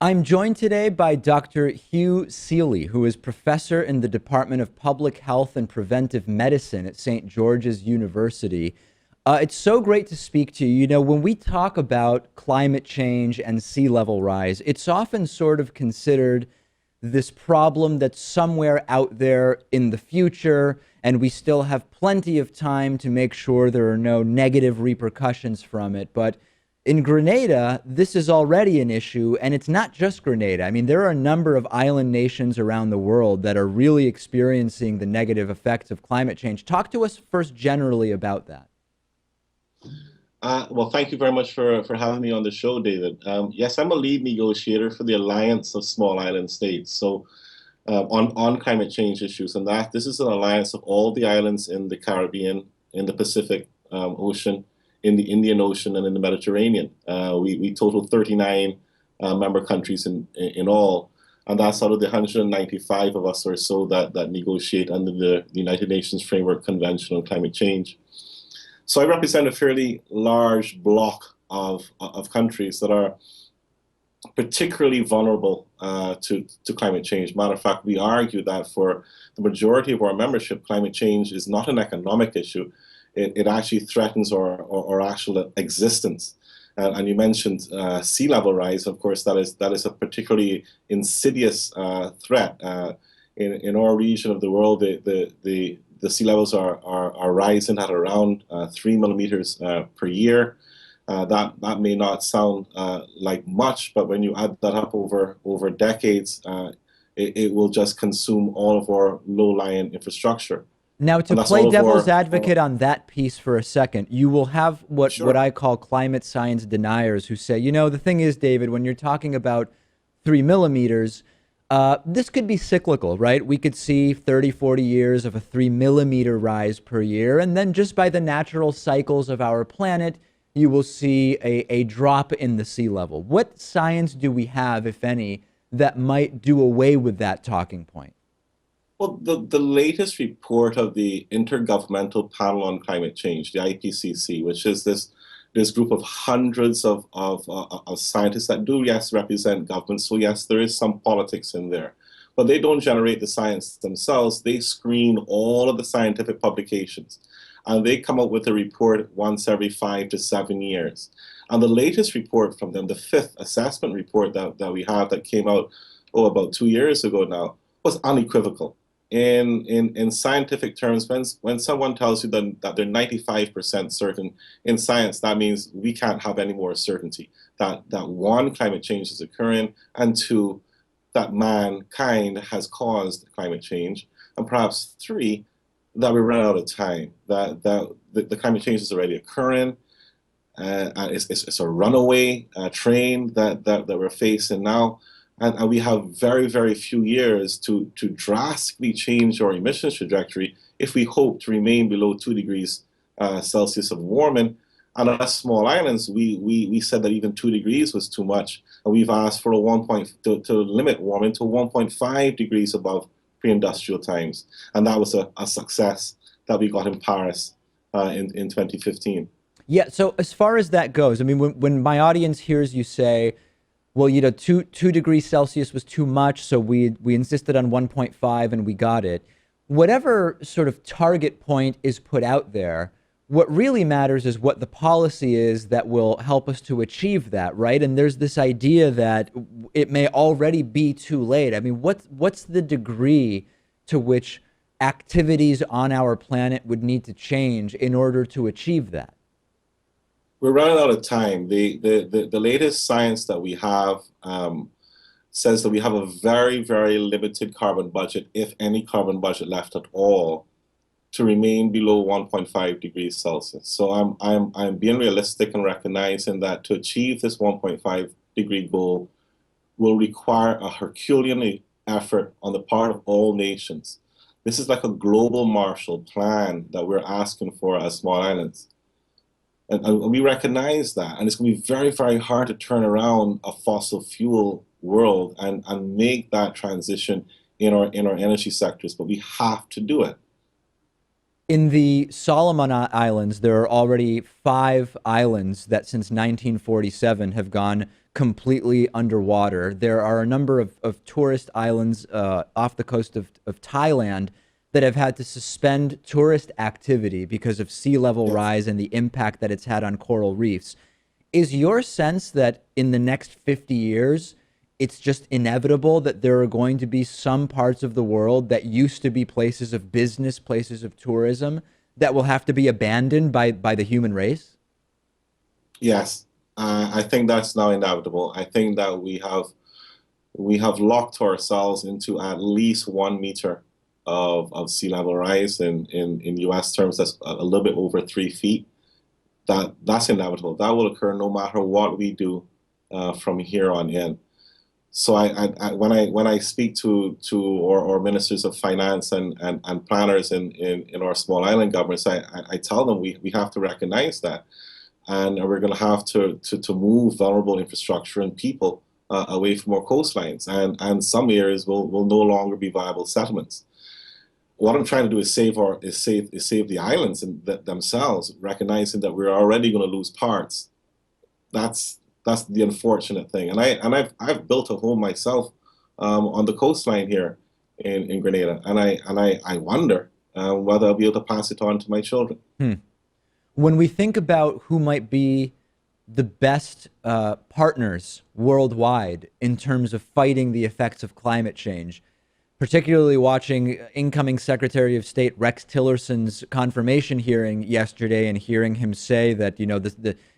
I'm joined today by Dr. Hugh Sealy, who is professor in the Department of Public Health and Preventive Medicine at St. George's University. It's so great to speak to you. You know, when we talk about climate change and sea level rise, it's often sort of considered this problem that's somewhere out there in the future, and we still have plenty of time to make sure there are no negative repercussions from it. But in Grenada, this is already an issue, and it's not just Grenada. I mean, there are a number of island nations around the world that are really experiencing the negative effects of climate change. Talk to us first generally about that. Well, thank you very much for having me on the show, David. Yes, I'm a lead negotiator for the Alliance of Small Island States, so on climate change issues, and that this is an alliance of all the islands in the Caribbean, in the Pacific Ocean, in the Indian Ocean, and in the Mediterranean. We total 39 member countries in all, and that's out of the 195 of us or so that negotiate under the United Nations Framework Convention on Climate Change. So I represent a fairly large block of countries that are particularly vulnerable to climate change. Matter of fact, we argue that for the majority of our membership, climate change is not an economic issue. It actually threatens our actual existence. And you mentioned sea level rise. Of course, that is a particularly insidious threat. In our region of the world, the sea levels are rising at around 3 millimeters per year. That may not sound like much, but when you add that up over decades, it will just consume all of our low-lying infrastructure. Now, to And that's play all of devil's our advocate on that piece for a second, you will have what sure. I call climate science deniers who say, you know, the thing is, David, when you're talking about 3 millimeters, this could be cyclical, right? We could see 30, 40 years of a 3 millimeter rise per year. And then just by the natural cycles of our planet, you will see a drop in the sea level. What science do we have, if any, that might do away with that talking point? Well, the latest report of the Intergovernmental Panel on Climate Change, the IPCC, which is this group of hundreds of scientists that do, yes, represent governments. So, yes, there is some politics in there. But they don't generate the science themselves. They screen all of the scientific publications. And they come up with a report once every 5 to 7 years. And the latest report from them, the fifth assessment report that we have that came out, about 2 years ago now, was unequivocal. In scientific terms, when someone tells you that they're 95% certain in science, that means we can't have any more certainty that one, climate change is occurring, and two, that mankind has caused climate change, and perhaps three, that we run out of time, that the climate change is already occurring, and it's a runaway train that we're facing now. And we have very, very few years to drastically change our emissions trajectory if we hope to remain below 2 degrees Celsius of warming. And as small islands, we said that even 2 degrees was too much. And we've asked for to limit warming to 1.5 degrees above pre-industrial times. And that was a success that we got in Paris in 2015. Yeah, so as far as that goes, I mean, when my audience hears you say, well, you know, two degrees Celsius was too much, so we insisted on 1.5 and we got it. Whatever sort of target point is put out there, what really matters is what the policy is that will help us to achieve that, right? And there's this idea that it may already be too late. I mean, what's the degree to which activities on our planet would need to change in order to achieve that? We're running out of time. The latest science that we have says that we have a very, very limited carbon budget, if any carbon budget left at all, to remain below 1.5 degrees Celsius. So I'm being realistic and recognizing that to achieve this 1.5 degree goal will require a Herculean effort on the part of all nations. This is like a global Marshall Plan that we're asking for as small islands. And we recognize that. And it's going to be very, very hard to turn around a fossil fuel world and make that transition in our energy sectors. But we have to do it. In the Solomon Islands, there are already 5 islands that since 1947 have gone completely underwater. There are a number of tourist islands off the coast of Thailand that have had to suspend tourist activity because of sea level Yes. rise and the impact that it's had on coral reefs. Is your sense that in the next 50 years, it's just inevitable that there are going to be some parts of the world that used to be places of business, places of tourism, that will have to be abandoned by the human race? Yes. I think that's now inevitable. I think that we have locked ourselves into at least 1 meter of sea level rise in US terms. That's a little bit over 3 feet. That's inevitable. That will occur no matter what we do from here on in. So when I speak to our ministers of finance and planners in our small island governments, I tell them we have to recognize that, and we're going to have to move vulnerable infrastructure and people away from our coastlines, and some areas will no longer be viable settlements. What I'm trying to do is save the islands and themselves, recognizing that we're already going to lose parts. That's the unfortunate thing. And I've built a home myself on the coastline here in Grenada, and I wonder whether I'll be able to pass it on to my children. Hmm. When we think about who might be the best partners worldwide in terms of fighting the effects of climate change, particularly watching incoming Secretary of State Rex Tillerson's confirmation hearing yesterday and hearing him say that,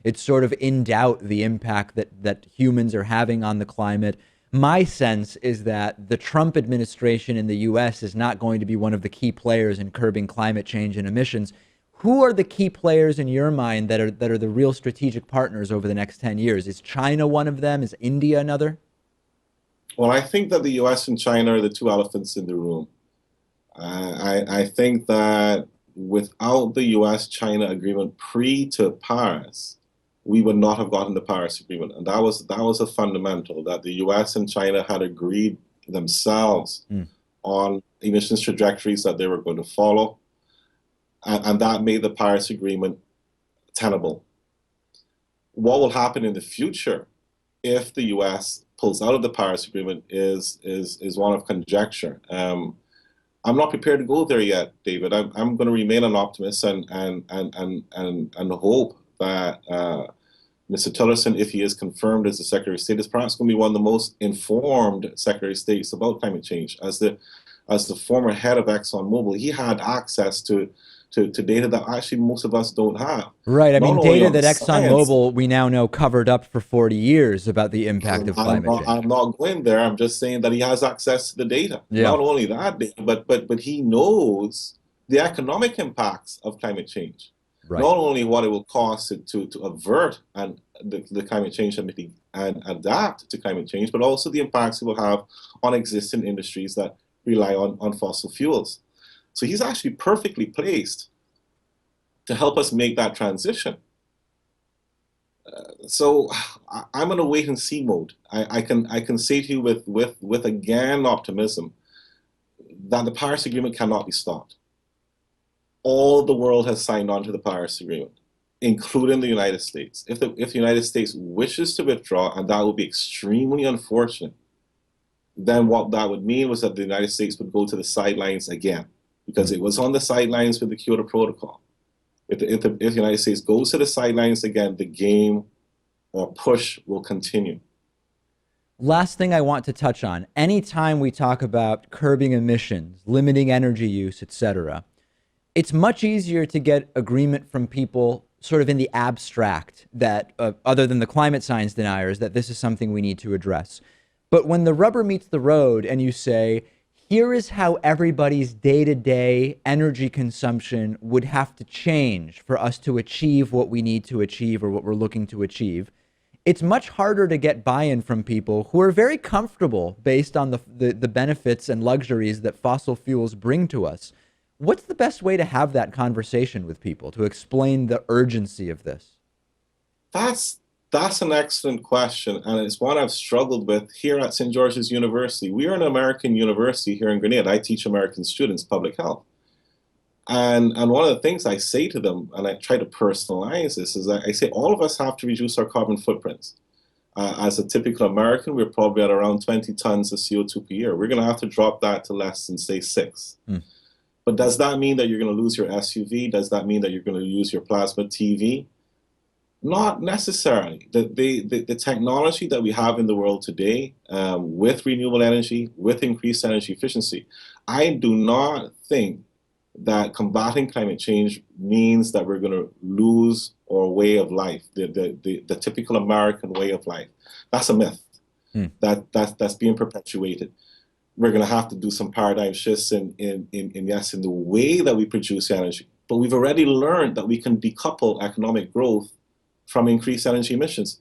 it's sort of in doubt the impact that humans are having on the climate. My sense is that the Trump administration in the US is not going to be one of the key players in curbing climate change and emissions. Who are the key players in your mind that are the real strategic partners over the next 10 years? Is China one of them? Is India another? Well, I think that the US and China are the two elephants in the room. I think that without the US-China agreement pre to Paris, we would not have gotten the Paris Agreement. And that was a fundamental, that the US and China had agreed themselves Mm. on emissions trajectories that they were going to follow. And that made the Paris Agreement tenable. What will happen in the future if the US pulls out of the Paris Agreement is one of conjecture. I'm not prepared to go there yet, David. I'm going to remain an optimist and hope that Mr. Tillerson, if he is confirmed as the Secretary of State, is perhaps going to be one of the most informed Secretary of States about climate change. As the former head of ExxonMobil, he had access to data that actually most of us don't have. Right. I Not mean, only data on the that science. ExxonMobil, we now know, covered up for 40 years about the impact of I'm climate not, change. I'm not going there. I'm just saying that he has access to the data. Yeah. Not only that data, but he knows the economic impacts of climate change. Right. Not only what it will cost to avert the climate change and adapt to climate change, but also the impacts it will have on existing industries that rely on fossil fuels. So he's actually perfectly placed to help us make that transition. So I'm in a wait and see mode. I can say to you with again optimism that the Paris Agreement cannot be stopped. All the world has signed on to the Paris Agreement, including the United States. If the United States wishes to withdraw, and that would be extremely unfortunate, then what that would mean was that the United States would go to the sidelines again, because it was on the sidelines with the Kyoto Protocol. If the United States goes to the sidelines again, the game or push will continue. Last thing I want to touch on, anytime we talk about curbing emissions, limiting energy use, etc., it's much easier to get agreement from people sort of in the abstract that, other than the climate science deniers, that this is something we need to address. But when the rubber meets the road and you say, here is how everybody's day-to-day energy consumption would have to change for us to achieve what we need to achieve or what we're looking to achieve, it's much harder to get buy-in from people who are very comfortable based on the benefits and luxuries that fossil fuels bring to us. What's the best way to have that conversation with people to explain the urgency of this? That's an excellent question, and it's one I've struggled with here at St. George's University. We are an American university here in Grenada. I teach American students public health. And one of the things I say to them, and I try to personalize this, is I say all of us have to reduce our carbon footprints. As a typical American, we're probably at around 20 tons of CO2 per year. We're going to have to drop that to less than, say, 6. But does that mean that you're going to lose your SUV? Does that mean that you're going to use your plasma TV? Not necessarily. The technology that we have in the world today, with renewable energy, with increased energy efficiency, I do not think that combating climate change means that we're going to lose our way of life, the typical American way of life. That's a myth. That's being perpetuated. We're going to have to do some paradigm shifts in the way that we produce energy. But we've already learned that we can decouple economic growth from increased energy emissions.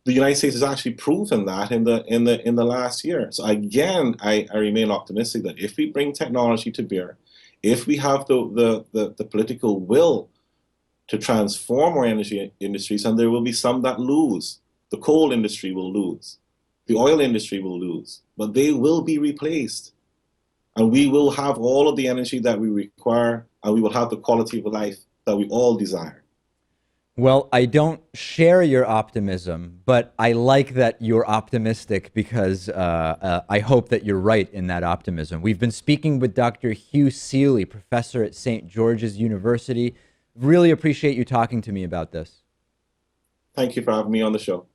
The United States has actually proven that in the last year. So again, I remain optimistic that if we bring technology to bear, if we have the political will to transform our energy industries, and there will be some that lose. The coal industry will lose. The oil industry will lose, but they will be replaced. And we will have all of the energy that we require, and we will have the quality of life that we all desire. Well, I don't share your optimism, but I like that you're optimistic because I hope that you're right in that optimism. We've been speaking with Dr. Hugh Sealy, professor at St. George's University. Really appreciate you talking to me about this. Thank you for having me on the show.